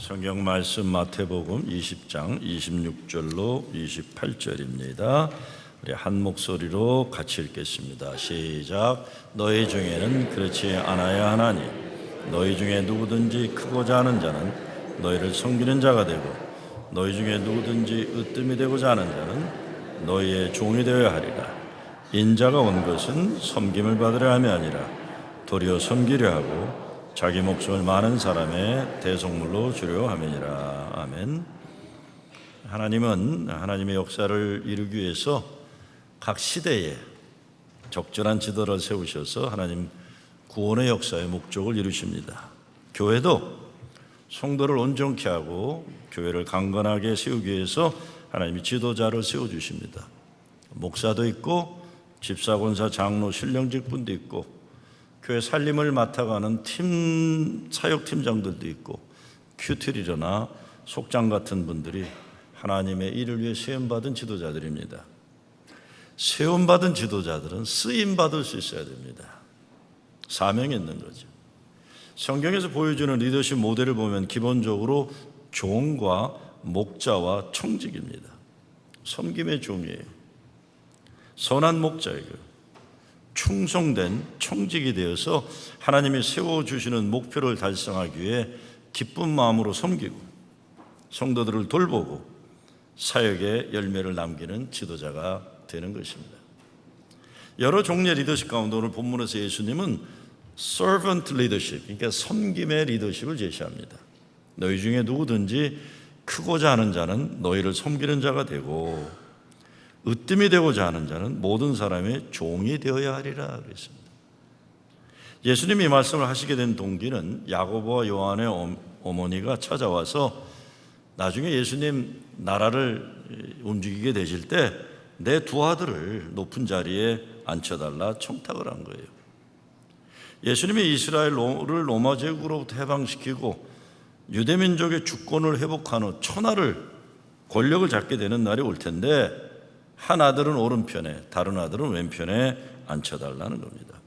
성경 말씀 마태복음 20장 26절로 28절입니다. 우리 한 목소리로 같이 읽겠습니다. 시작. 너희 중에는 그렇지 않아야 하나니 너희 중에 누구든지 크고자 하는 자는 너희를 섬기는 자가 되고 너희 중에 누구든지 으뜸이 되고자 하는 자는 너희의 종이 되어야 하리라. 인자가 온 것은 섬김을 받으려 함이 아니라 도리어 섬기려 하고 자기 목숨을 많은 사람의 대속물로 주려 함이니라. 아멘. 하나님은 하나님의 역사를 이루기 위해서 각 시대에 적절한 지도를 세우셔서 하나님 구원의 역사의 목적을 이루십니다. 교회도 성도를 온전케 하고 교회를 강건하게 세우기 위해서 하나님이 지도자를 세워주십니다. 목사도 있고 집사, 권사, 장로, 신령직 분도 있고 교회 살림을 맡아가는 사역팀장들도 있고 큐티리러나 속장 같은 분들이 하나님의 일을 위해 세움받은 지도자들입니다. 세움받은 지도자들은 쓰임받을 수 있어야 됩니다. 사명이 있는 거죠. 성경에서 보여주는 리더십 모델을 보면 기본적으로 종과 목자와 청직입니다. 섬김의 종이에요. 선한 목자이고 충성된 청직이 되어서 하나님이 세워주시는 목표를 달성하기 위해 기쁜 마음으로 섬기고 성도들을 돌보고 사역의 열매를 남기는 지도자가 되는 것입니다. 여러 종류의 리더십 가운데 오늘 본문에서 예수님은 servant leadership, 그러니까 섬김의 리더십을 제시합니다. 너희 중에 누구든지 크고자 하는 자는 너희를 섬기는 자가 되고 으뜸이 되고자 하는 자는 모든 사람의 종이 되어야 하리라 그랬습니다. 예수님이 이 말씀을 하시게 된 동기는 야고보와 요한의 어머니가 찾아와서 나중에 예수님 나라를 움직이게 되실 때 내 두 아들을 높은 자리에 앉혀달라 청탁을 한 거예요. 예수님이 이스라엘을 로마 제국으로부터 해방시키고 유대민족의 주권을 회복한 후 천하를 권력을 잡게 되는 날이 올 텐데 한 아들은 오른편에 다른 아들은 왼편에 앉혀달라는 겁니다.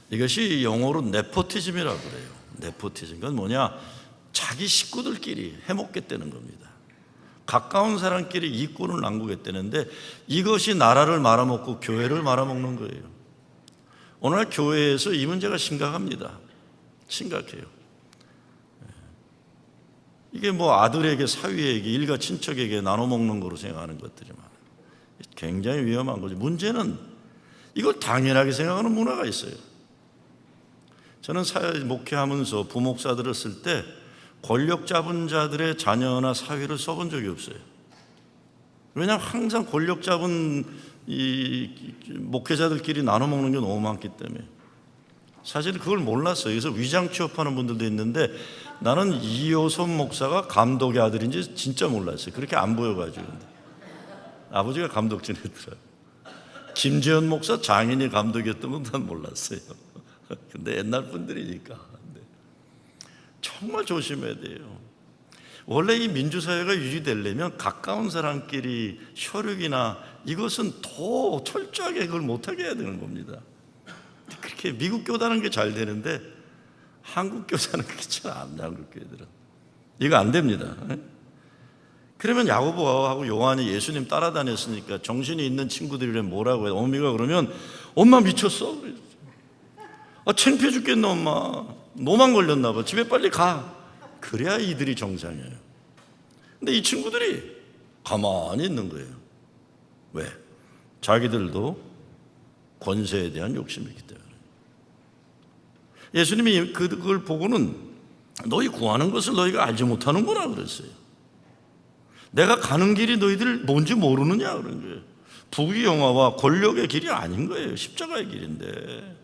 이것이 영어로 네포티즘이라고 그래요. 네포티즘, 그건 뭐냐, 자기 식구들끼리 해먹겠다는 겁니다. 가까운 사람끼리 이권을 남기겠다는데 이것이 나라를 말아먹고 교회를 말아먹는 거예요. 오늘 교회에서 이 문제가 심각합니다. 심각해요. 이게 뭐 아들에게, 사위에게, 일가 친척에게 나눠 먹는 거로 생각하는 것들이 많아요. 굉장히 위험한 거죠. 문제는 이걸 당연하게 생각하는 문화가 있어요. 저는 목회하면서 부목사들을 쓸 때 권력 잡은 자들의 자녀나 사위를 써본 적이 없어요. 왜냐하면 항상 권력 잡은 이 목회자들끼리 나눠 먹는 게 너무 많기 때문에. 사실 그걸 몰랐어요. 그래서 위장 취업하는 분들도 있는데 나는 이효선 목사가 감독의 아들인지 진짜 몰랐어요. 그렇게 안 보여가지고. 아버지가 감독 지냈더라고요. 김재현 목사 장인이 감독이었던 건 난 몰랐어요. 근데 옛날 분들이니까. 정말 조심해야 돼요. 원래 이 민주사회가 유지되려면 가까운 사람끼리 혈육이나 이것은 더 철저하게 그걸 못하게 해야 되는 겁니다. 그렇게 미국 교단은 게 잘 되는데 한국 교단은 그렇게 잘 안 돼. 한국 교회들은 이거 안 됩니다. 그러면 야고보하고 요한이 예수님 따라다녔으니까 정신이 있는 친구들이랑 뭐라고 해요? 어미가 그러면 엄마 미쳤어. 창피해 죽겠네 엄마. 노만 걸렸나 봐. 집에 빨리 가. 그래야 이들이 정상이에요. 근데 이 친구들이 가만히 있는 거예요. 왜? 자기들도 권세에 대한 욕심이 있기 때문에. 예수님이 그걸 보고는 너희 구하는 것을 너희가 알지 못하는구나 그랬어요. 내가 가는 길이 너희들 뭔지 모르느냐 그런 거예요. 부귀영화와 권력의 길이 아닌 거예요. 십자가의 길인데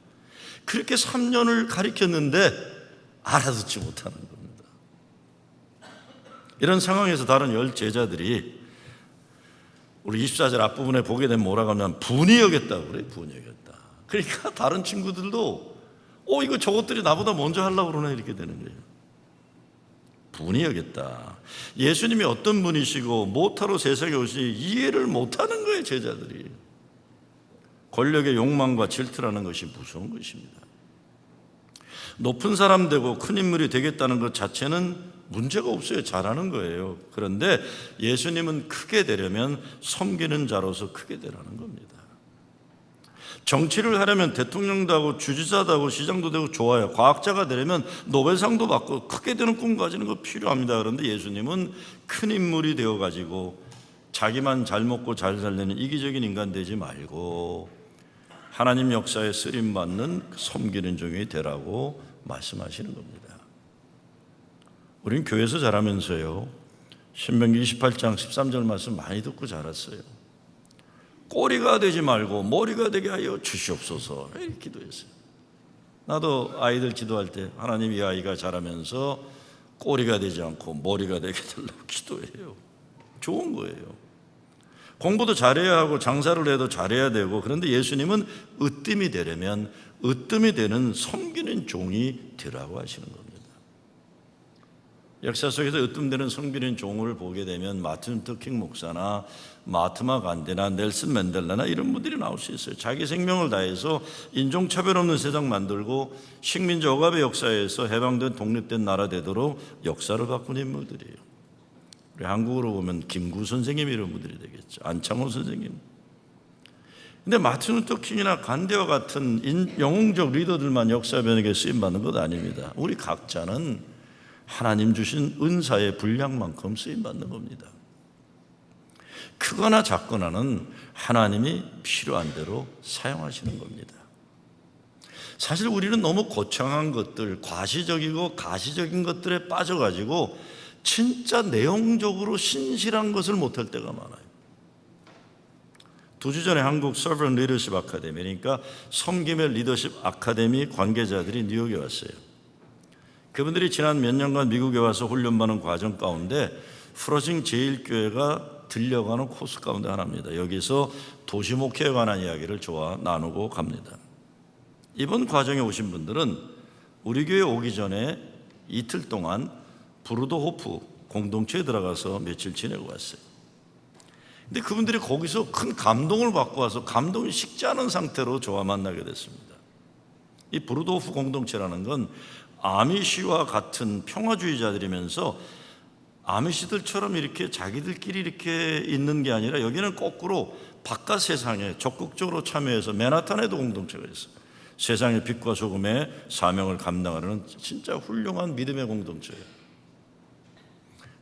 그렇게 3년을 가르쳤는데 알아듣지 못하는 겁니다. 이런 상황에서 다른 10 제자들이 우리 24절 앞부분에 보게 되면 뭐라고 하면 분이 여겼다고 그래요. 분이 여겼다. 그러니까 다른 친구들도 이거 저것들이 나보다 먼저 하려고 그러네 이렇게 되는 거예요. 분이 여겼다. 예수님이 어떤 분이시고 뭐하러 세상에 오시니 이해를 못하는 거예요. 제자들이. 권력의 욕망과 질투라는 것이 무서운 것입니다. 높은 사람 되고 큰 인물이 되겠다는 것 자체는 문제가 없어요. 잘하는 거예요. 그런데 예수님은 크게 되려면 섬기는 자로서 크게 되라는 겁니다. 정치를 하려면 대통령도 하고 주지사도 하고 시장도 되고 좋아요. 과학자가 되려면 노벨상도 받고 크게 되는 꿈 가지는 거 필요합니다. 그런데 예수님은 큰 인물이 되어가지고 자기만 잘 먹고 잘 살려는 이기적인 인간 되지 말고 하나님 역사에 쓰임받는 섬기는 종이 되라고 말씀하시는 겁니다. 우린 교회에서 자라면서요, 신명기 28장 13절 말씀 많이 듣고 자랐어요. 꼬리가 되지 말고 머리가 되게 하여 주시옵소서, 이렇게 기도했어요. 나도 아이들 기도할 때 하나님 이 아이가 자라면서 꼬리가 되지 않고 머리가 되게 달라고 기도해요. 좋은 거예요. 공부도 잘해야 하고 장사를 해도 잘해야 되고, 그런데 예수님은 으뜸이 되려면 으뜸이 되는 섬기는 종이 되라고 하시는 겁니다. 역사 속에서 으뜸되는 섬기는 종을 보게 되면 마틴 루터 킹 목사나 마트마 간디나 넬슨 맨델라나 이런 분들이 나올 수 있어요. 자기 생명을 다해서 인종차별 없는 세상 만들고 식민지 억압의 역사에서 해방된 독립된 나라 되도록 역사를 바꾼 인물들이에요. 우리 한국으로 보면 김구 선생님 이런 분들이 되겠죠. 안창호 선생님. 근데 마틴 루터 킹이나 간디와 같은 영웅적 리더들만 역사 변혁에 쓰임받는 것 아닙니다. 우리 각자는 하나님 주신 은사의 분량만큼 쓰임받는 겁니다. 크거나 작거나는 하나님이 필요한 대로 사용하시는 겁니다. 사실 우리는 너무 거창한 것들, 과시적이고 가시적인 것들에 빠져가지고 진짜 내용적으로 신실한 것을 못할 때가 많아요. 2주 전에 한국 Servant Leadership Academy, 그러니까 섬김의 리더십 아카데미 관계자들이 뉴욕에 왔어요. 그분들이 지난 몇 년간 미국에 와서 훈련받는 과정 가운데 프로징 제1교회가 들려가는 코스 가운데 하나입니다. 여기서 도시 목회에 관한 이야기를 저와 나누고 갑니다. 이번 과정에 오신 분들은 우리 교회 오기 전에 이틀 동안 브루더호프 공동체에 들어가서 며칠 지내고 왔어요. 근데 그분들이 거기서 큰 감동을 받고 와서 감동이 식지 않은 상태로 저와 만나게 됐습니다. 이 브루더호프 공동체라는 건 아미시와 같은 평화주의자들이면서 아미시들처럼 이렇게 자기들끼리 이렇게 있는 게 아니라 여기는 거꾸로 바깥 세상에 적극적으로 참여해서 맨하탄에도 공동체가 있어요. 세상의 빛과 소금의 사명을 감당하는 진짜 훌륭한 믿음의 공동체예요.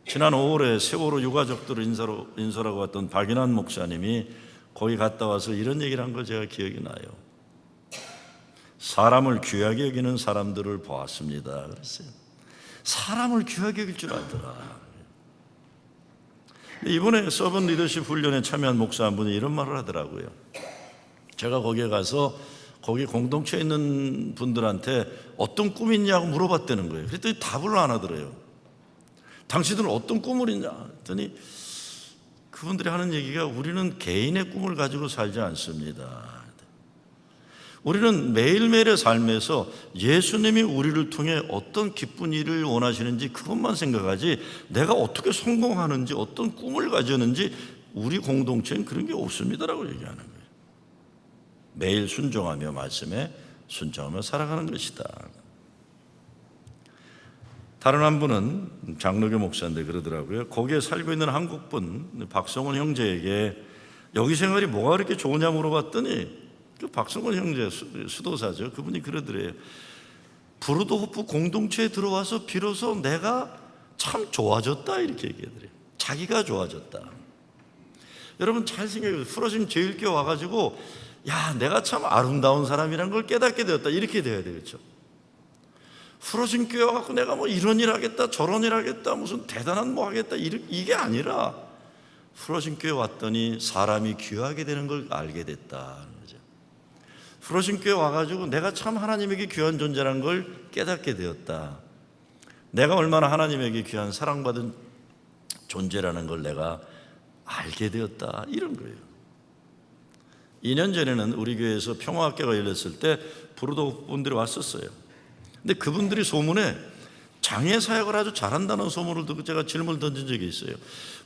지난 5월에 세월호 유가족들을 인솔하고 왔던 박인환 목사님이 거기 갔다 와서 이런 얘기를 한 거 제가 기억이 나요. 사람을 귀하게 여기는 사람들을 보았습니다. 그랬어요. 사람을 귀하게 여길 줄 알더라. 이번에 서번 리더십 훈련에 참여한 목사 한 분이 이런 말을 하더라고요. 제가 거기에 가서 거기 공동체에 있는 분들한테 어떤 꿈이 있냐고 물어봤다는 거예요. 그랬더니 답을 안 하더래요. 당신들은 어떤 꿈을 있냐 했더니 그분들이 하는 얘기가 우리는 개인의 꿈을 가지고 살지 않습니다. 우리는 매일매일의 삶에서 예수님이 우리를 통해 어떤 기쁜 일을 원하시는지 그것만 생각하지 내가 어떻게 성공하는지 어떤 꿈을 가졌는지 우리 공동체는 그런 게 없습니다라고 얘기하는 거예요. 매일 순종하며 말씀에 순종하며 살아가는 것이다. 다른 한 분은 장로교 목사인데 그러더라고요. 거기에 살고 있는 한국분 박성원 형제에게 여기 생활이 뭐가 그렇게 좋으냐 물어봤더니 그 박성원 형제 수도사죠. 그분이 그러더래요. 브루더호프 공동체에 들어와서 비로소 내가 참 좋아졌다 이렇게 얘기하더래요. 자기가 좋아졌다. 여러분 잘 생각해보세요. 프로징 제1교회 와가지고 야 내가 참 아름다운 사람이란 걸 깨닫게 되었다 이렇게 돼야 되겠죠. 프로징 교회 와갖고 내가 뭐 이런 일 하겠다 저런 일 하겠다 무슨 대단한 뭐 하겠다 이게 아니라 프로징 교회 왔더니 사람이 귀하게 되는 걸 알게 됐다. 프로징 교회 와가지고 내가 참 하나님에게 귀한 존재라는 걸 깨닫게 되었다. 내가 얼마나 하나님에게 귀한 사랑받은 존재라는 걸 내가 알게 되었다. 이런 거예요. 2년 전에는 우리 교회에서 평화학교가 열렸을 때 브루더 분들이 왔었어요. 근데 그분들이 소문에 장애 사역을 아주 잘한다는 소문을 듣고 제가 질문을 던진 적이 있어요.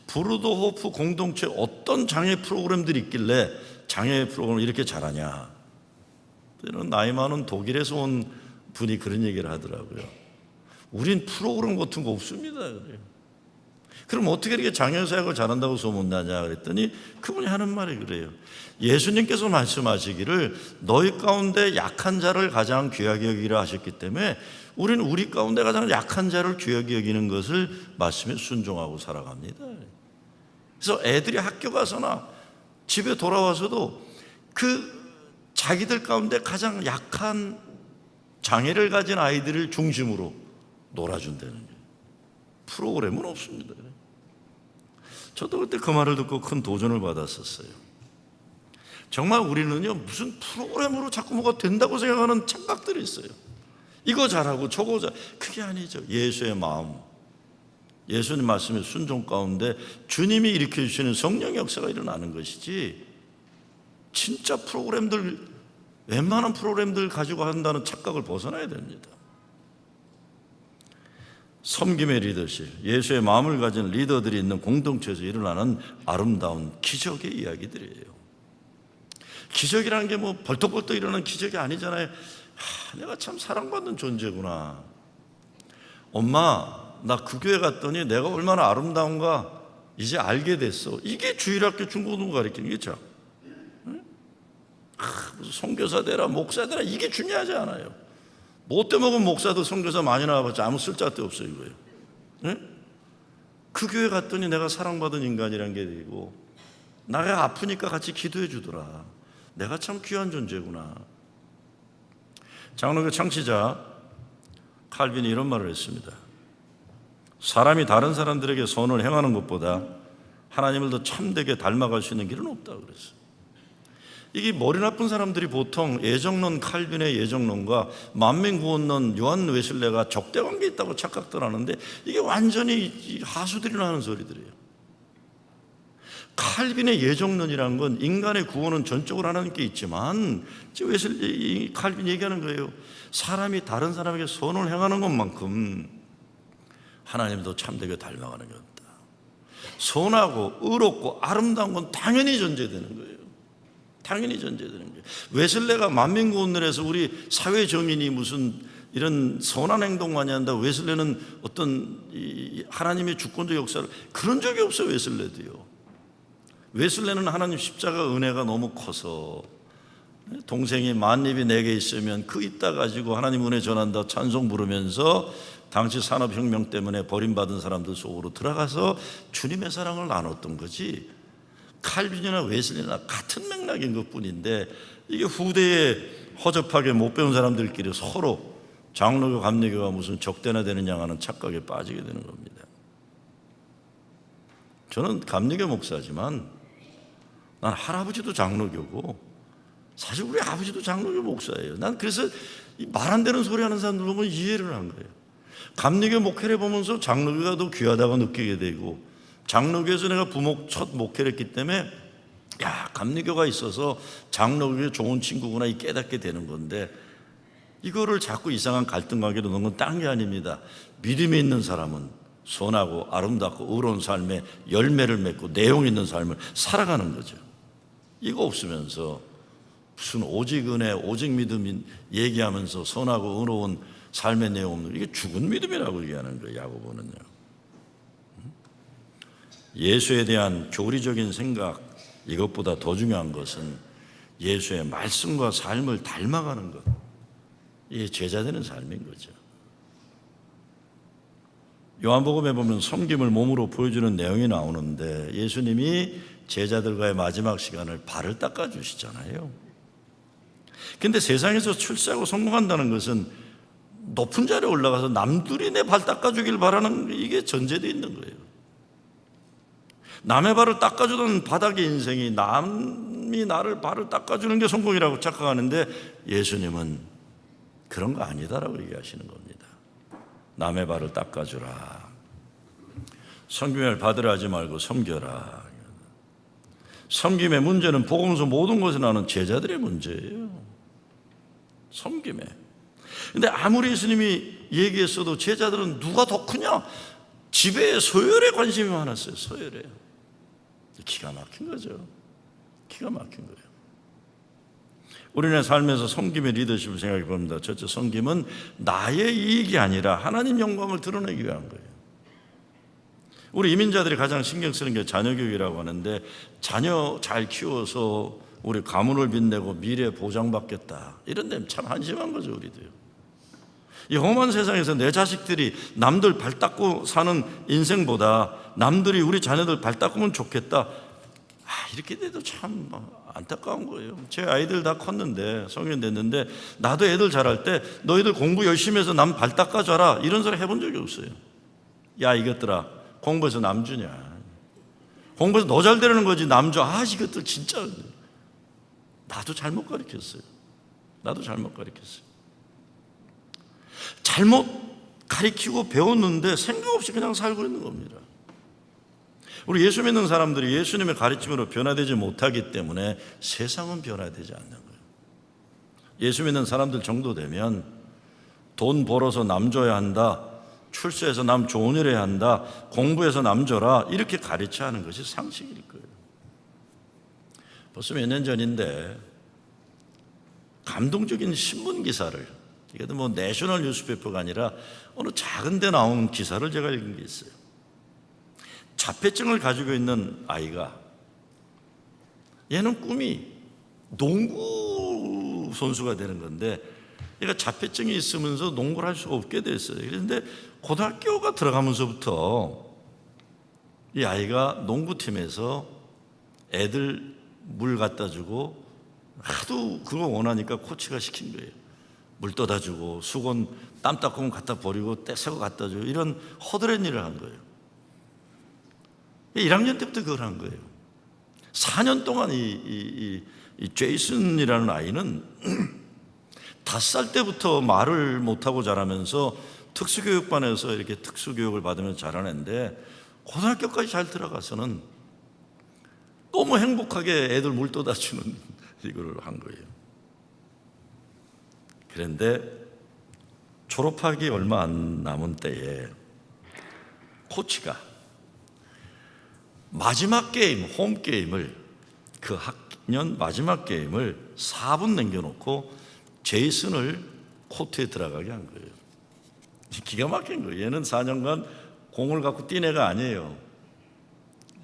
브루더호프 공동체 어떤 장애 프로그램들이 있길래 장애 프로그램을 이렇게 잘하냐. 나이 많은 독일에서 온 분이 그런 얘기를 하더라고요. 우린 프로그램 같은 거 없습니다. 그래요. 그럼 어떻게 이렇게 장애사역을 잘한다고 소문나냐 그랬더니 그분이 하는 말이 그래요. 예수님께서 말씀하시기를 너희 가운데 약한 자를 가장 귀하게 여기라 하셨기 때문에 우리는 우리 가운데 가장 약한 자를 귀하게 여기는 것을 말씀에 순종하고 살아갑니다. 그래서 애들이 학교 가서나 집에 돌아와서도 그 자기들 가운데 가장 약한 장애를 가진 아이들을 중심으로 놀아준다는 거예요. 프로그램은 없습니다. 저도 그때 그 말을 듣고 큰 도전을 받았었어요. 정말 우리는요 무슨 프로그램으로 자꾸 뭐가 된다고 생각하는 착각들이 있어요. 이거 잘하고 저거 잘, 그게 아니죠. 예수의 마음, 예수님 말씀의 순종 가운데 주님이 일으켜 주시는 성령의 역사가 일어나는 것이지, 진짜 프로그램들, 웬만한 프로그램들 가지고 한다는 착각을 벗어나야 됩니다. 섬김의 리더십, 예수의 마음을 가진 리더들이 있는 공동체에서 일어나는 아름다운 기적의 이야기들이에요. 기적이라는 게 뭐 벌떡벌떡 일어나는 기적이 아니잖아요. 내가 참 사랑받는 존재구나. 엄마, 나 그 교회 갔더니 내가 얼마나 아름다운가 이제 알게 됐어. 이게 주일학교 중고등 가르치는 거죠. 무슨 선교사 되라, 목사 되라, 이게 중요하지 않아요. 못돼 먹은 목사도 선교사 많이 나와봤자 아무 쓸데도 없어요, 이거예요. 네? 그 교회 갔더니 내가 사랑받은 인간이란 게 되고, 나가 아프니까 같이 기도해 주더라. 내가 참 귀한 존재구나. 장로교 창시자 칼빈이 이런 말을 했습니다. 사람이 다른 사람들에게 선을 행하는 것보다 하나님을 더 참되게 닮아갈 수 있는 길은 없다고 그랬어요. 이게 머리 나쁜 사람들이 보통 예정론 칼빈의 예정론과 만민구원론 요한 웨슬레가 적대관계 있다고 착각들 하는데, 이게 완전히 하수들이나 하는 소리들이에요. 칼빈의 예정론이라는 건 인간의 구원은 전적으로 하나님께 있지만, 웨슬레 칼빈이 얘기하는 거예요. 사람이 다른 사람에게 선을 행하는 것만큼 하나님도 참되게 닮아가는 게 없다. 선하고 의롭고 아름다운 건 당연히 존재되는 거예요. 당연히 존재되는 거예요. 웨슬레가 만민구원론에서 우리 사회 정의니 무슨 이런 선한 행동 많이 한다, 웨슬레는 어떤 하나님의 주권적 역사를, 그런 적이 없어요. 웨슬레도요. 웨슬레는 하나님 십자가 은혜가 너무 커서, 동생이 만입이 내게 있으면 그 있다 가지고 하나님 은혜 전한다 찬송 부르면서 당시 산업혁명 때문에 버림받은 사람들 속으로 들어가서 주님의 사랑을 나눴던 거지, 칼빈이나 웨슬리나 같은 맥락인 것뿐인데, 이게 후대에 허접하게 못 배운 사람들끼리 서로 장로교 감리교가 무슨 적대나 되느냐 하는 착각에 빠지게 되는 겁니다. 저는 감리교 목사지만 난 할아버지도 장로교고 사실 우리 아버지도 장로교 목사예요. 난 그래서 말 안 되는 소리 하는 사람들 보면 이해를 한 거예요. 감리교 목회를 보면서 장로교가 더 귀하다고 느끼게 되고, 장로교에서 내가 첫 목회를 했기 때문에 야, 감리교가 있어서 장로교의 좋은 친구구나 이 깨닫게 되는 건데, 이거를 자꾸 이상한 갈등 관계로 넣은 건 딴 게 아닙니다. 믿음이 있는 사람은 선하고 아름답고 의로운 삶에 열매를 맺고 내용 있는 삶을 살아가는 거죠. 이거 없으면서 무슨 오직 은혜, 오직 믿음 얘기하면서 선하고 의로운 삶의 내용 없는, 이게 죽은 믿음이라고 얘기하는 거예요. 야고보는요. 예수에 대한 교리적인 생각, 이것보다 더 중요한 것은 예수의 말씀과 삶을 닮아가는 것, 이게 제자되는 삶인 거죠. 요한복음에 보면 섬김을 몸으로 보여주는 내용이 나오는데, 예수님이 제자들과의 마지막 시간을 발을 닦아주시잖아요. 근데 세상에서 출세하고 성공한다는 것은 높은 자리에 올라가서 남들이 내 발 닦아주길 바라는, 이게 전제되어 있는 거예요. 남의 발을 닦아주던 바닥의 인생이 남이 나를 발을 닦아주는 게 성공이라고 착각하는데, 예수님은 그런 거 아니다라고 얘기하시는 겁니다. 남의 발을 닦아주라. 섬김을 받으라 하지 말고 섬겨라. 섬김의 문제는 복음서 모든 것에 나오는 제자들의 문제예요. 섬김에. 근데 아무리 예수님이 얘기했어도 제자들은 누가 더 크냐? 집에 서열에 관심이 많았어요. 서열에. 기가 막힌 거죠. 기가 막힌 거예요. 우리네 삶에서 섬김의 리더십을 생각해 봅니다. 첫째, 섬김은 나의 이익이 아니라 하나님 영광을 드러내기 위한 거예요. 우리 이민자들이 가장 신경 쓰는 게 자녀 교육이라고 하는데, 자녀 잘 키워서 우리 가문을 빛내고 미래 보장받겠다, 이런 데는 참 한심한 거죠. 우리도요. 이 험한 세상에서 내 자식들이 남들 발 닦고 사는 인생보다 남들이 우리 자녀들 발 닦으면 좋겠다, 이렇게 돼도 참 안타까운 거예요. 제 아이들 다 컸는데, 성인 됐는데, 나도 애들 자랄 때 너희들 공부 열심히 해서 남 발 닦아줘라, 이런 소리 해본 적이 없어요. 야, 이것들아, 공부해서 남 주냐, 공부해서 너 잘 되라는 거지 남 줘. 이것들 진짜. 나도 잘못 가르쳤어요. 잘못 가르치고 배웠는데 생각 없이 그냥 살고 있는 겁니다. 우리 예수 믿는 사람들이 예수님의 가르침으로 변화되지 못하기 때문에 세상은 변화되지 않는 거예요. 예수 믿는 사람들 정도 되면 돈 벌어서 남 줘야 한다, 출세해서 남 좋은 일 해야 한다, 공부해서 남 줘라, 이렇게 가르쳐야 하는 것이 상식일 거예요. 벌써 몇 년 전인데 감동적인 신문 기사를, 이게 뭐 내셔널 뉴스페이퍼가 아니라 어느 작은 데 나온 기사를 제가 읽은 게 있어요. 자폐증을 가지고 있는 아이가, 얘는 꿈이 농구 선수가 되는 건데, 얘가 자폐증이 있으면서 농구를 할 수가 없게 됐어요. 그런데 고등학교가 들어가면서부터 이 아이가 농구팀에서 애들 물 갖다 주고, 하도 그걸 원하니까 코치가 시킨 거예요. 물 떠다 주고, 수건 땀 닦으면 갖다 버리고 떼새거 갖다 주고, 이런 허드렛 일을 한 거예요. 1학년 때부터 그걸 한 거예요. 4년 동안 이 제이슨이라는 아이는 5살 때부터 말을 못하고 자라면서 특수교육반에서 이렇게 특수교육을 받으면서 자라는데, 고등학교까지 잘 들어가서는 너무 행복하게 애들 물 떠다 주는 이걸 한 거예요. 그런데 졸업하기 얼마 안 남은 때에 코치가 마지막 게임, 홈 게임을, 그 학년 마지막 게임을 4분 남겨놓고 제이슨을 코트에 들어가게 한 거예요. 기가 막힌 거예요. 얘는 4년간 공을 갖고 뛴 애가 아니에요.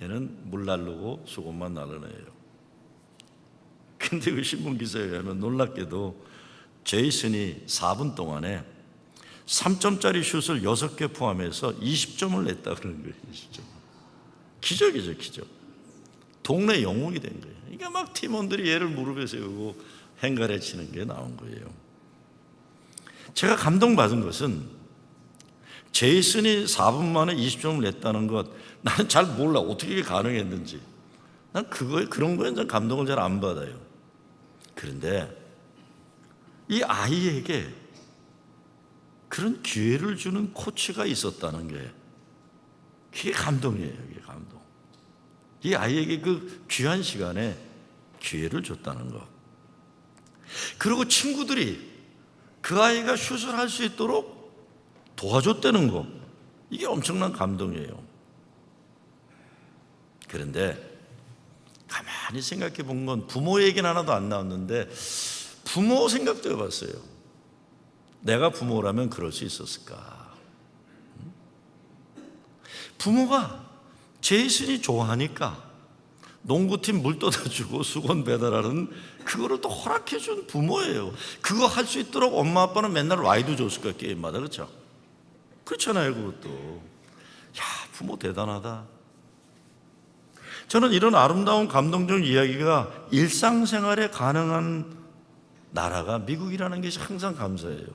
얘는 물 나르고 수건만 나르는 애예요. 근데 그 신문 기사에 의하면 놀랍게도 제이슨이 4분 동안에 3점짜리 슛을 6개 포함해서 20점을 냈다 그러는 거예요. 20점. 기적이죠, 기적. 동네 영웅이 된 거예요. 그러니까 막 팀원들이 얘를 무릎에 세우고 행가래 치는 게 나온 거예요. 제가 감동받은 것은 제이슨이 4분 만에 20점을 냈다는 것, 나는 잘 몰라, 어떻게 이게 가능했는지. 난 그런 거에 감동을 잘 안 받아요. 그런데 이 아이에게 그런 기회를 주는 코치가 있었다는 게, 그게 감동이에요. 이게 감동. 이 아이에게 그 귀한 시간에 기회를 줬다는 것. 그리고 친구들이 그 아이가 슛을 할 수 있도록 도와줬다는 것, 이게 엄청난 감동이에요. 그런데 가만히 생각해 본 건 부모 얘기는 하나도 안 나왔는데, 부모 생각도 해봤어요. 내가 부모라면 그럴 수 있었을까? 부모가 제이슨이 좋아하니까 농구팀 물 떠다주고 수건 배달하는 그거를 또 허락해준 부모예요. 그거 할 수 있도록 엄마 아빠는 맨날 라이드 줬을 거야, 게임마다. 그렇죠? 그렇잖아요. 그것도. 야, 부모 대단하다. 저는 이런 아름다운 감동적 이야기가 일상생활에 가능한 나라가 미국이라는 것이 항상 감사해요.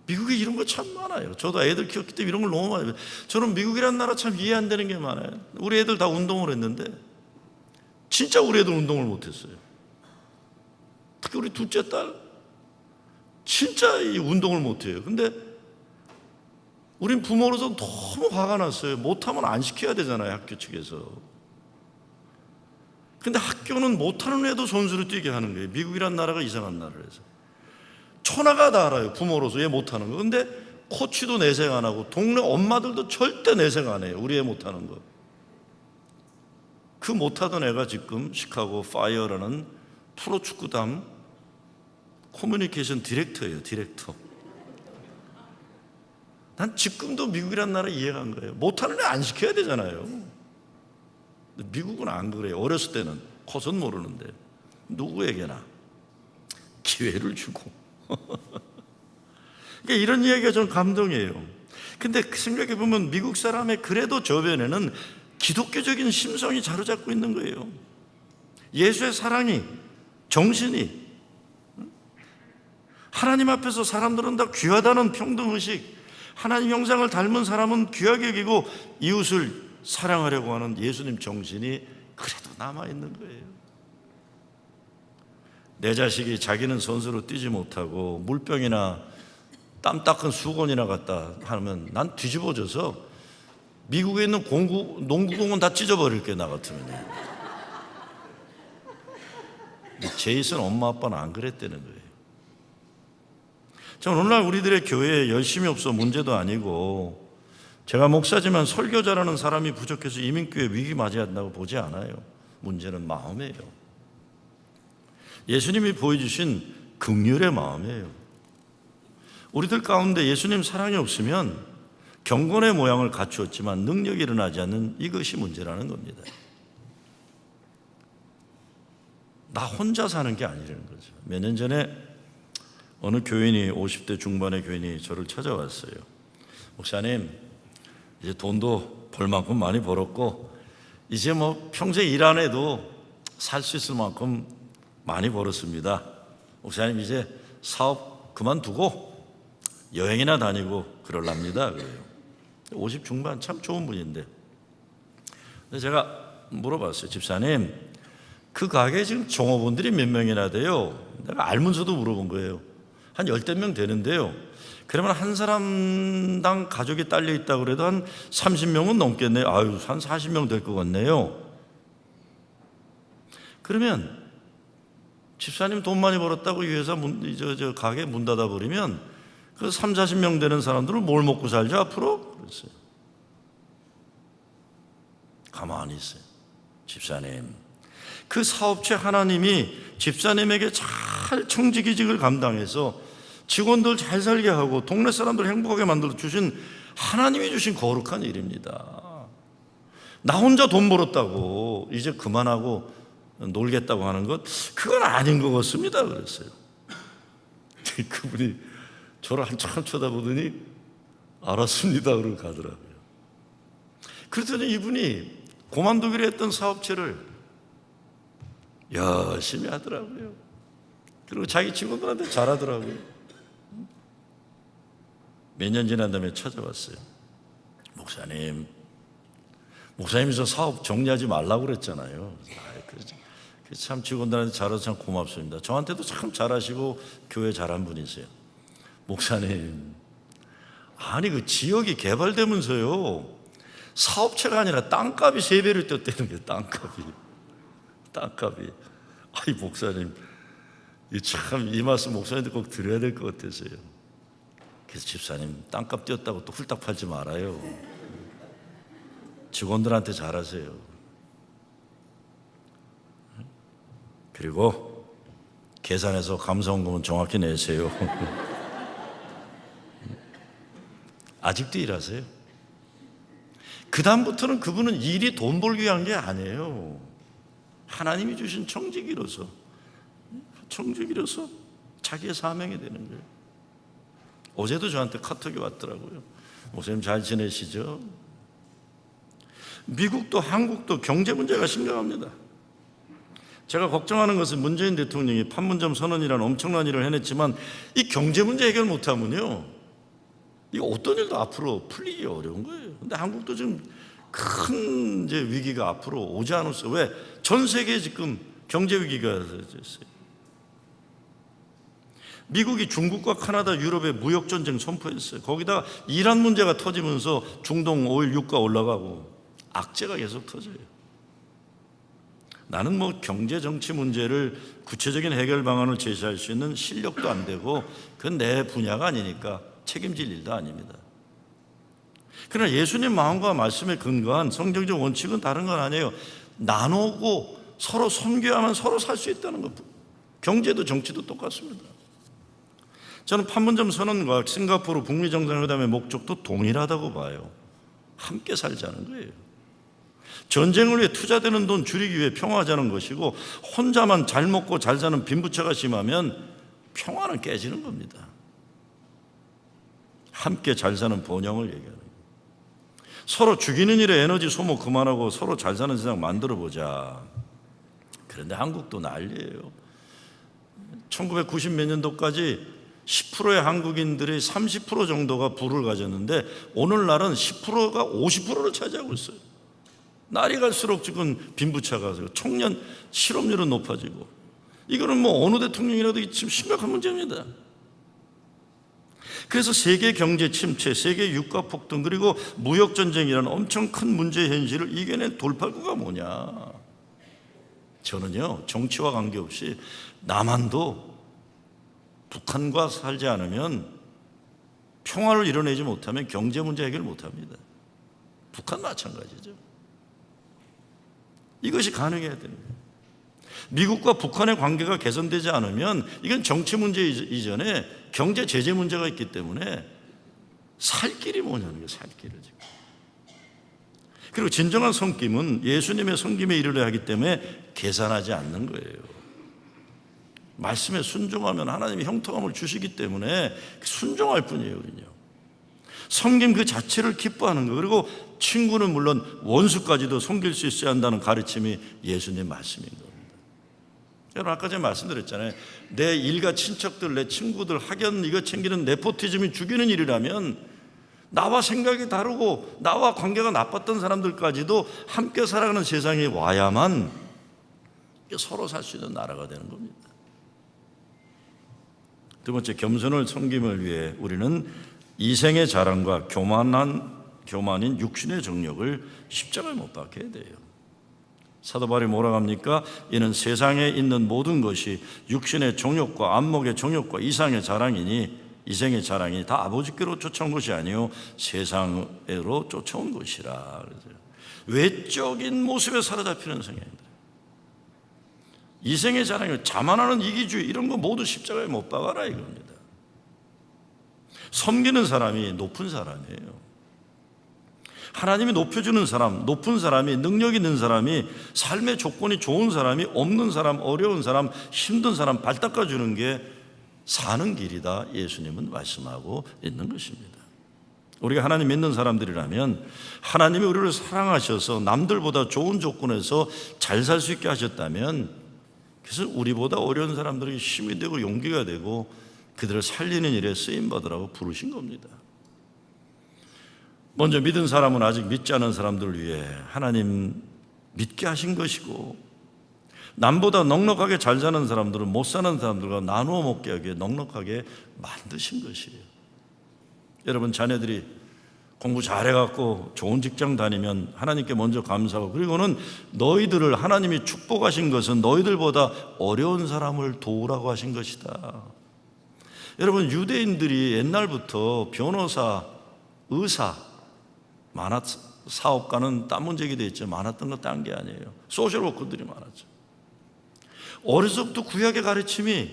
미국에 이런 거 참 많아요. 저도 애들 키웠기 때문에 이런 걸 너무 많이 봐요. 저는 미국이라는 나라 참 이해 안 되는 게 많아요. 우리 애들 다 운동을 했는데 진짜 우리 애들 운동을 못했어요. 특히 우리 둘째 딸 진짜 이 운동을 못해요. 근데 우린 부모로서 너무 화가 났어요. 못하면 안 시켜야 되잖아요, 학교 측에서. 근데 학교는 못하는 애도 선수로 뛰게 하는 거예요. 미국이란 나라가 이상한 나라라서. 천하가 다 알아요, 부모로서 얘 못하는 거. 근데 코치도 내색 안 하고 동네 엄마들도 절대 내색 안 해요, 우리 애 못하는 거. 그 못하던 애가 지금 시카고 파이어라는 프로축구단 커뮤니케이션 디렉터예요, 디렉터. 난 지금도 미국이란 나라 이해가 안 가요. 못하는 애 안 시켜야 되잖아요. 근데 미국은 안 그래요. 어렸을 때는 커서는 모르는데 누구에게나 기회를 주고. 그러니까 이런 이야기가 좀 감동이에요. 근데 생각해 보면 미국 사람의 그래도 저변에는 기독교적인 심성이 자리잡고 있는 거예요. 예수의 사랑이, 정신이, 하나님 앞에서 사람들은 다 귀하다는 평등의식, 하나님 형상을 닮은 사람은 귀하게 여기고 이웃을 사랑하려고 하는 예수님 정신이 그래도 남아있는 거예요. 내 자식이 자기는 선수로 뛰지 못하고 물병이나 땀 닦은 수건이나 갖다 하면 난 뒤집어져서 미국에 있는 농구공은 다 찢어버릴게, 나 같으면. 제이슨 엄마 아빠는 안 그랬다는 거예요. 저는 오늘날 우리들의 교회에 열심이 없어 문제도 아니고, 제가 목사지만 설교자라는 사람이 부족해서 이민교회 위기 맞이한다고 보지 않아요. 문제는 마음이에요. 예수님이 보여주신 긍휼의 마음이에요. 우리들 가운데 예수님 사랑이 없으면 경건의 모양을 갖추었지만 능력이 일어나지 않는 이것이 문제라는 겁니다. 나 혼자 사는 게 아니라는 거죠. 몇 년 전에 어느 교인이, 50대 중반의 교인이 저를 찾아왔어요. 목사님, 이제 돈도 벌 만큼 많이 벌었고 이제 뭐 평생 일 안 해도 살 수 있을 만큼 많이 벌었습니다. 목사님, 이제 사업 그만두고 여행이나 다니고 그럴랍니다. 그래요. 50 중반, 참 좋은 분인데. 근데 제가 물어봤어요. 집사님, 그 가게에 지금 종업원들이 몇 명이나 돼요? 내가 알면서도 물어본 거예요. 한 10대 명 되는데요. 그러면 한 사람당 가족이 딸려 있다고 그래도 한 30명은 넘겠네요. 아유, 한 40명 될 것 같네요. 그러면 집사님 돈 많이 벌었다고 이 회사 저 가게 문 닫아버리면 그 30, 40명 되는 사람들은 뭘 먹고 살죠, 앞으로? 그랬어요. 가만히 있어요. 집사님, 그 사업체 하나님이 집사님에게 잘 청지기직을 감당해서 직원들 잘 살게 하고 동네 사람들 행복하게 만들어 주신 하나님이 주신 거룩한 일입니다. 나 혼자 돈 벌었다고 이제 그만하고 놀겠다고 하는 것, 그건 아닌 것 같습니다. 그랬어요. 그분이 저를 한참 쳐다보더니 알았습니다 그러고 가더라고요. 그랬더니 이분이 그만두기로 했던 사업체를 열심히 하더라고요. 그리고 자기 직원들한테 잘하더라고요. 몇 년 지난 다음에 찾아왔어요. 목사님 저 사업 정리하지 말라고 그랬잖아요. 참 직원들한테 잘해서 참 고맙습니다. 저한테도 참 잘하시고 교회 잘한 분이세요. 목사님, 아니 그 지역이 개발되면서요, 사업체가 아니라 땅값이 3배를 뛰었다는 거예요. 땅값이. 아이 목사님, 참 이 말씀 목사님도 꼭 드려야 될 것 같아서요. 그래서 집사님, 땅값 뛰었다고 또 훌딱 팔지 말아요. 직원들한테 잘하세요. 그리고 계산해서 감사원금은 정확히 내세요. 아직도 일하세요. 그 다음부터는 그분은 일이 돈 벌기 위한 게 아니에요. 하나님이 주신 청지기로서 자기의 사명이 되는 거예요. 어제도 저한테 카톡이 왔더라고요. 목사님 잘 지내시죠? 미국도 한국도 경제 문제가 심각합니다. 제가 걱정하는 것은 문재인 대통령이 판문점 선언이라는 엄청난 일을 해냈지만 이 경제 문제 해결 못하면요, 이 어떤 일도 앞으로 풀리기 어려운 거예요. 근데 한국도 지금 큰 이제 위기가 앞으로 오지 않았어요. 왜? 전 세계에 지금 경제 위기가 됐어요. 미국이 중국과 카나다, 유럽에 무역 전쟁 선포했어요. 거기다 이란 문제가 터지면서 중동 오일 유가 올라가고 악재가 계속 터져요. 나는 뭐 경제 정치 문제를 구체적인 해결 방안을 제시할 수 있는 실력도 안 되고 그건 내 분야가 아니니까 책임질 일도 아닙니다. 그러나 예수님 마음과 말씀에 근거한 성경적 원칙은 다른 건 아니에요. 나누고 서로 섬겨야만 서로 살 수 있다는 것. 경제도 정치도 똑같습니다. 저는 판문점 선언과 싱가포르 북미 정상회담의 목적도 동일하다고 봐요. 함께 살자는 거예요. 전쟁을 위해 투자되는 돈 줄이기 위해 평화하자는 것이고, 혼자만 잘 먹고 잘 사는 빈부차가 심하면 평화는 깨지는 겁니다. 함께 잘 사는 번영을 얘기하는 거예요. 서로 죽이는 일에 에너지 소모 그만하고 서로 잘 사는 세상 만들어보자. 그런데 한국도 난리예요. 1990 몇 년도까지 10%의 한국인들이 30% 정도가 부를 가졌는데, 오늘날은 10%가 50%를 차지하고 있어요. 날이 갈수록 지금 빈부차가, 청년 실업률은 높아지고, 이거는 뭐 어느 대통령이라도 지금 심각한 문제입니다. 그래서 세계 경제 침체, 세계 유가 폭등, 그리고 무역 전쟁이라는 엄청 큰 문제 현실을 이겨낸 돌파구가 뭐냐? 저는요, 정치와 관계없이 남한도 북한과 살지 않으면, 평화를 이뤄내지 못하면 경제 문제 해결 못합니다. 북한 마찬가지죠. 이것이 가능해야 되는 거예요. 미국과 북한의 관계가 개선되지 않으면 이건 정치 문제 이전에 경제 제재 문제가 있기 때문에 살 길이 뭐냐는 거예요. 살 길을 지금. 그리고 진정한 섬김은 예수님의 섬김에 이르려 하기 때문에 계산하지 않는 거예요. 말씀에 순종하면 하나님이 형통함을 주시기 때문에 순종할 뿐이에요. 우리는요. 섬김 그 자체를 기뻐하는 거예요. 그리고 친구는 물론 원수까지도 섬길 수 있어야 한다는 가르침이 예수님 말씀인 겁니다. 여러분, 아까 제가 말씀드렸잖아요. 내 일가 친척들, 내 친구들, 학연 이거 챙기는 네포티즘이 죽이는 일이라면, 나와 생각이 다르고 나와 관계가 나빴던 사람들까지도 함께 살아가는 세상이 와야만 서로 살 수 있는 나라가 되는 겁니다. 두 번째, 겸손을 섬김을 위해 우리는 이생의 자랑과 교만인 육신의 정욕을 십자가에 못 박혀야 돼요. 사도 바울이 뭐라고 합니까? 이는 세상에 있는 모든 것이 육신의 정욕과 안목의 정욕과 이상의 자랑이니, 이생의 자랑이 다 아버지께로 쫓아온 것이 아니요 세상으로 쫓아온 것이라. 외적인 모습에 사로잡히는 성향들, 이생의 자랑이, 자만하는 이기주의, 이런 거 모두 십자가에 못 박아라 이겁니다. 섬기는 사람이 높은 사람이에요. 하나님이 높여주는 사람, 높은 사람이, 능력 있는 사람이, 삶의 조건이 좋은 사람이, 없는 사람, 어려운 사람, 힘든 사람 발 닦아주는 게 사는 길이다, 예수님은 말씀하고 있는 것입니다. 우리가 하나님 믿는 사람들이라면, 하나님이 우리를 사랑하셔서 남들보다 좋은 조건에서 잘 살 수 있게 하셨다면, 그래서 우리보다 어려운 사람들에게 힘이 되고 용기가 되고 그들을 살리는 일에 쓰임받으라고 부르신 겁니다. 먼저 믿은 사람은 아직 믿지 않은 사람들을 위해 하나님 믿게 하신 것이고, 남보다 넉넉하게 잘 사는 사람들은 못 사는 사람들과 나누어 먹게 하기에 넉넉하게 만드신 것이에요. 여러분, 자녀들이 공부 잘해갖고 좋은 직장 다니면 하나님께 먼저 감사하고, 그리고는 너희들을 하나님이 축복하신 것은 너희들보다 어려운 사람을 도우라고 하신 것이다. 여러분, 유대인들이 옛날부터 변호사, 의사, 사업가는 딴 문제가 되어 많았던 거 딴 게 아니에요. 소셜워커들이 많았죠. 어려서부터 구약의 가르침이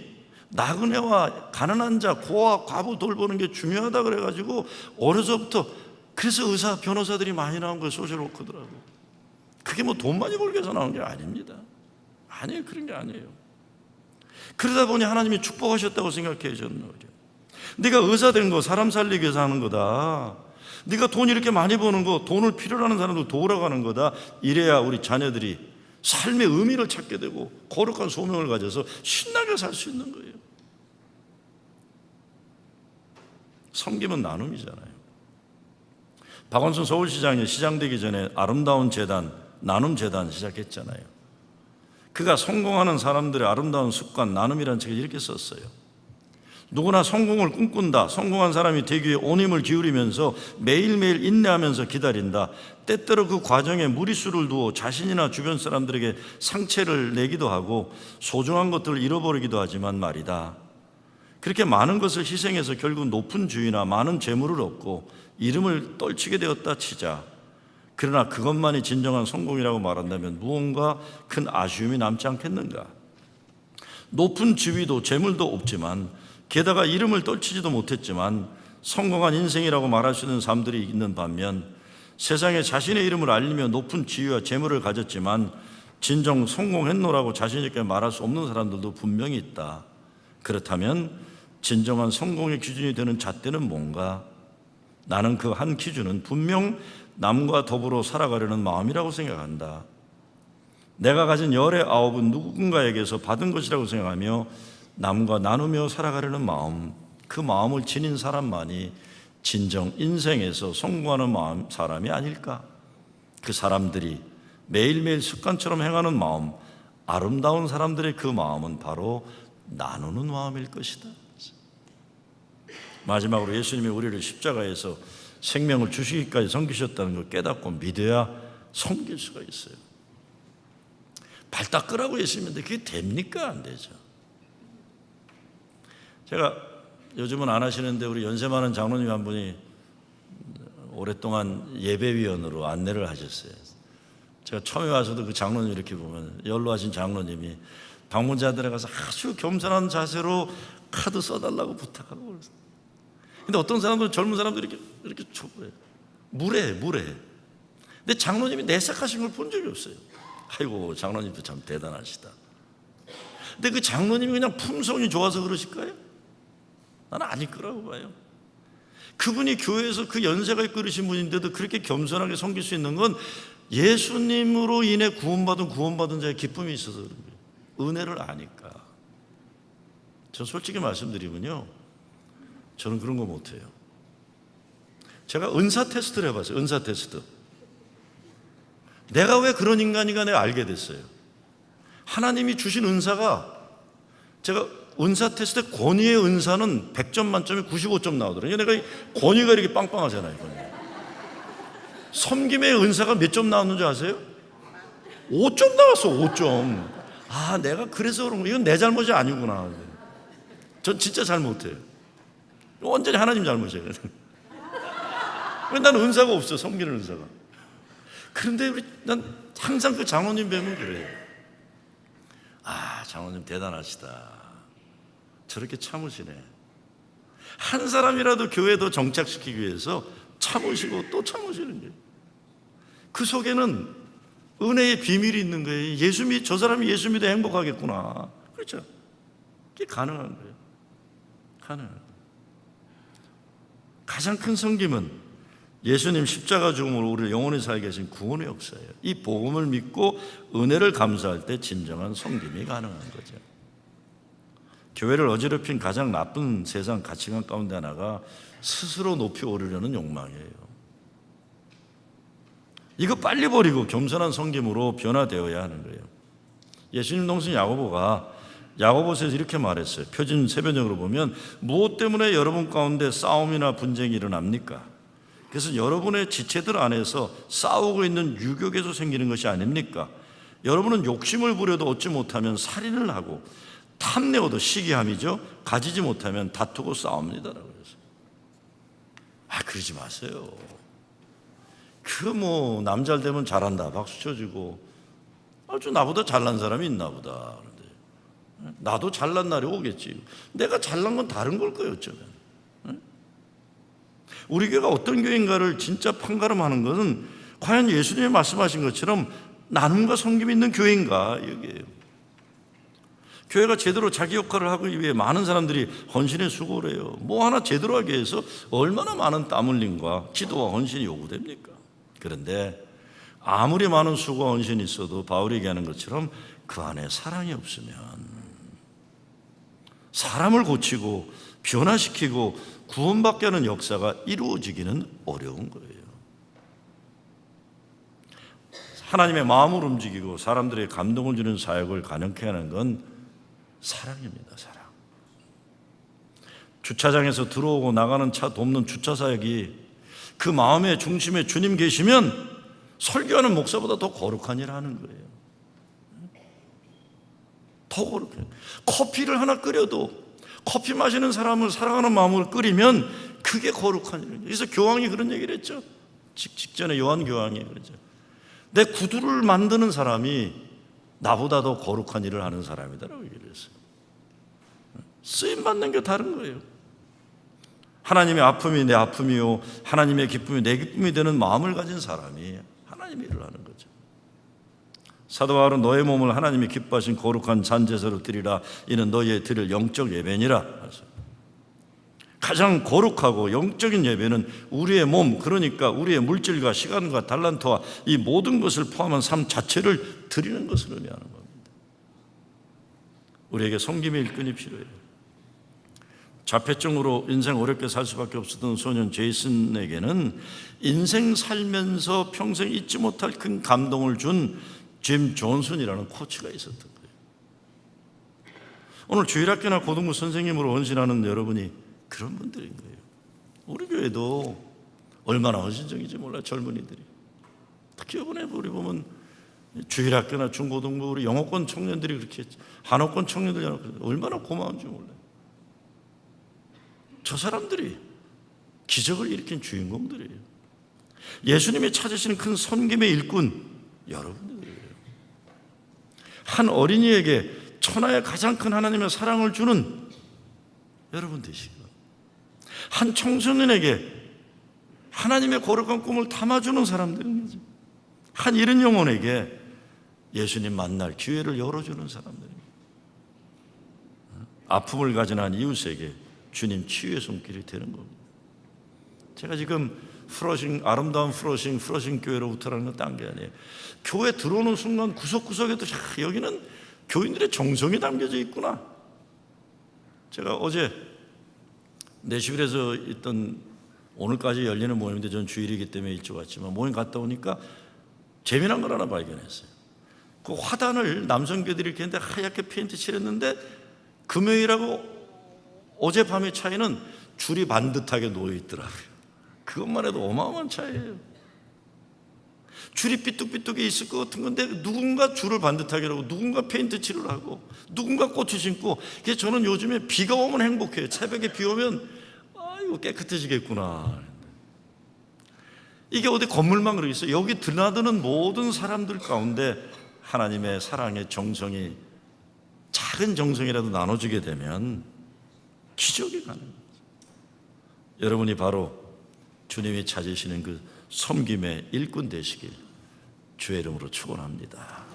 나그네와 가난한 자, 고아, 과부 돌보는 게 중요하다 그래가지고 어려서부터, 그래서 의사, 변호사들이 많이 나온 거예요. 소셜워커들하고. 그게 뭐 돈 많이 벌기 위해서 나온 게 아닙니다. 아니에요. 그런 게 아니에요. 그러다 보니 하나님이 축복하셨다고 생각해 주는 거죠. 네가 의사 된 거 사람 살리기 위해서 하는 거다. 네가 돈 이렇게 많이 버는 거 돈을 필요로 하는 사람들 도우라고 하는 거다. 이래야 우리 자녀들이 삶의 의미를 찾게 되고 거룩한 소명을 가져서 신나게 살 수 있는 거예요. 섬김은 나눔이잖아요. 박원순 서울시장이 시장되기 전에 아름다운 재단, 나눔재단 시작했잖아요. 그가 성공하는 사람들의 아름다운 습관, 나눔이라는 책을 이렇게 썼어요. 누구나 성공을 꿈꾼다. 성공한 사람이 되기 위해 온 힘을 기울이면서 매일매일 인내하면서 기다린다. 때때로 그 과정에 무리수를 두어 자신이나 주변 사람들에게 상처를 내기도 하고 소중한 것들을 잃어버리기도 하지만 말이다. 그렇게 많은 것을 희생해서 결국 높은 주위나 많은 재물을 얻고 이름을 떨치게 되었다 치자. 그러나 그것만이 진정한 성공이라고 말한다면 무언가 큰 아쉬움이 남지 않겠는가? 높은 지위도 재물도 없지만 게다가 이름을 떨치지도 못했지만 성공한 인생이라고 말할 수 있는 사람들이 있는 반면, 세상에 자신의 이름을 알리며 높은 지위와 재물을 가졌지만 진정 성공했노라고 자신 있게 말할 수 없는 사람들도 분명히 있다. 그렇다면 진정한 성공의 기준이 되는 잣대는 뭔가? 나는 그 한 기준은 분명 남과 더불어 살아가려는 마음이라고 생각한다. 내가 가진 열의 아홉은 누군가에게서 받은 것이라고 생각하며 남과 나누며 살아가려는 마음, 그 마음을 지닌 사람만이 진정 인생에서 성공하는 사람이 아닐까? 그 사람들이 매일매일 습관처럼 행하는 마음, 아름다운 사람들의 그 마음은 바로 나누는 마음일 것이다. 마지막으로 예수님이 우리를 십자가에서 생명을 주시기까지 섬기셨다는 걸 깨닫고 믿어야 섬길 수가 있어요. 발 닦으라고 예수님인데 그게 됩니까? 안 되죠. 제가 요즘은 안 하시는데 우리 연세 많은 장로님 한 분이 오랫동안 예배위원으로 안내를 하셨어요. 제가 처음에 와서도 그 장로님 이렇게 보면, 연로하신 장로님이 방문자들에 가서 아주 겸손한 자세로 카드 써달라고 부탁하고 그랬어요. 근데 어떤 사람들은, 젊은 사람들이 이렇게 초보해요. 무례해. 근데 장로님이 내색하신 걸 본 적이 없어요. 아이고, 장로님도 참 대단하시다. 근데 그 장로님이 그냥 품성이 좋아서 그러실까요? 나는 아닐 거라고 봐요. 그분이 교회에서 그 연세가 있고 그러신 분인데도 그렇게 겸손하게 섬길 수 있는 건 예수님으로 인해 구원받은 자의 기쁨이 있어서 그런 거예요. 은혜를 아니까. 저 솔직히 말씀드리면요, 저는 그런 거 못해요. 제가 은사 테스트를 해봤어요. 은사 테스트. 내가 왜 그런 인간인가 내가 알게 됐어요. 하나님이 주신 은사가, 제가 은사 테스트 권위의 은사는 100점 만점에 95점 나오더라고요. 내가 권위가 이렇게 빵빵하잖아요. 권위. 섬김의 은사가 몇 점 나왔는 줄 아세요? 5점 나왔어. 5점. 아, 내가 그래서 그런 거, 이건 내 잘못이 아니구나. 전 진짜 잘못해요. 완전히 하나님 잘못이에요. 왜 나는 은사가 없어, 섬기는 은사가. 그런데 난 항상 그 장로님 뵈면 그래요. 아, 장로님 대단하시다. 저렇게 참으시네. 한 사람이라도 교회도 정착시키기 위해서 참으시고 또 참으시는 거예요. 그 속에는 은혜의 비밀이 있는 거예요. 저 사람이 예수 믿어 행복하겠구나. 그렇죠? 그게 가능한 거예요. 가능한 거예요. 가장 큰 섬김은 예수님 십자가 죽음으로 우리를 영원히 살게 하신 구원의 역사예요. 이 복음을 믿고 은혜를 감사할 때 진정한 섬김이 가능한 거죠. 교회를 어지럽힌 가장 나쁜 세상 가치관 가운데 하나가 스스로 높이 오르려는 욕망이에요. 이거 빨리 버리고 겸손한 섬김으로 변화되어야 하는 거예요. 예수님 동생 야고보가 야고보서에서 이렇게 말했어요. 표준 세변형으로 보면, 무엇 때문에 여러분 가운데 싸움이나 분쟁이 일어납니까? 그래서 여러분의 지체들 안에서 싸우고 있는 유격에서 생기는 것이 아닙니까? 여러분은 욕심을 부려도 얻지 못하면 살인을 하고, 탐내어도 시기함이죠. 가지지 못하면 다투고 싸웁니다라고 해서. 그러지 마세요. 남잘 되면 잘한다 박수 쳐주고, 아주 나보다 잘난 사람이 있나 보다. 그런데 나도 잘난 날이 오겠지. 내가 잘난 건 다른 걸 거예요, 어쩌면. 우리 교회가 어떤 교회인가를 진짜 판가름하는 것은 과연 예수님이 말씀하신 것처럼 나눔과 섬김이 있는 교회인가, 여기에요. 교회가 제대로 자기 역할을 하기 위해 많은 사람들이 헌신의 수고를 해요. 뭐 하나 제대로 하기 위해서 얼마나 많은 땀 흘림과 기도와 헌신이 요구됩니까? 그런데 아무리 많은 수고와 헌신이 있어도 바울이 얘기하는 것처럼 그 안에 사랑이 없으면, 사람을 고치고 변화시키고 구원받게 하는 역사가 이루어지기는 어려운 거예요. 하나님의 마음을 움직이고 사람들의 감동을 주는 사역을 가능케 하는 건 사랑입니다. 사랑. 주차장에서 들어오고 나가는 차 돕는 주차 사역이 그 마음의 중심에 주님 계시면 설교하는 목사보다 더 거룩한 일을 하는 거예요. 더 거룩해요. 커피를 하나 끓여도 커피 마시는 사람을 사랑하는 마음을 끓이면 그게 거룩한 일이에요. 그래서 교황이 그런 얘기를 했죠. 직전에 요한 교황이 그러죠. 내 구두를 만드는 사람이 나보다 더 거룩한 일을 하는 사람이다라고 얘기를 했어요. 쓰임 받는 게 다른 거예요. 하나님의 아픔이 내 아픔이요 하나님의 기쁨이 내 기쁨이 되는 마음을 가진 사람이 하나님의 일을 하는 거죠. 사도 바울은 너의 몸을 하나님이 기뻐하신 거룩한 잔제사로 드리라. 이는 너희의 드릴 영적 예배니라. 가장 거룩하고 영적인 예배는 우리의 몸, 그러니까 우리의 물질과 시간과 달란트와 이 모든 것을 포함한 삶 자체를 드리는 것을 의미하는 겁니다. 우리에게 섬김의 일꾼이 필요해요. 자폐증으로 인생 어렵게 살 수밖에 없었던 소년 제이슨에게는 인생 살면서 평생 잊지 못할 큰 감동을 준 짐 존슨이라는 코치가 있었던 거예요. 오늘 주일학교나 고등부 선생님으로 헌신하는 여러분이 그런 분들인 거예요. 우리 교회도 얼마나 헌신적인지 몰라요. 젊은이들이. 특히 이번에 우리 보면 주일학교나 중고등부 우리 영어권 청년들이 그렇게 했지. 한어권 청년들이 얼마나 고마운지 몰라요. 저 사람들이 기적을 일으킨 주인공들이에요. 예수님이 찾으시는 큰 섬김의 일꾼 여러분들이에요. 한 어린이에게 천하의 가장 큰 하나님의 사랑을 주는 여러분 되시고, 한 청소년에게 하나님의 거룩한 꿈을 담아주는 사람들인 거죠. 한 잃은 영혼에게 예수님 만날 기회를 열어주는 사람들입니다. 아픔을 가진 한 이웃에게 주님 치유의 손길이 되는 겁니다. 제가 지금 아름다운 프로싱 교회로부터라는 건 딴 게 아니에요. 교회 들어오는 순간 구석구석에도 여기는 교인들의 정성이 담겨져 있구나. 제가 어제 내시빌에서 있던 오늘까지 열리는 모임인데 전 주일이기 때문에 일찍 왔지만 모임 갔다 오니까 재미난 걸 하나 발견했어요. 그 화단을 남성교들이 이렇게 했는데 하얗게 페인트 칠했는데 금요일하고 어젯밤의 차이는 줄이 반듯하게 놓여 있더라고요. 그것만 해도 어마어마한 차이예요. 줄이 삐뚤삐뚤게 있을 것 같은 건데 누군가 줄을 반듯하게 하고 누군가 페인트 칠을 하고 누군가 꽃을 심고. 그래서 저는 요즘에 비가 오면 행복해요. 새벽에 비 오면 이거 깨끗해지겠구나. 이게 어디 건물만 그러고 있어요. 여기 드나드는 모든 사람들 가운데 하나님의 사랑의 정성이 작은 정성이라도 나눠주게 되면 기적이 가능합니다. 여러분이 바로 주님이 찾으시는 그 섬김의 일꾼 되시길 주의 이름으로 축원합니다.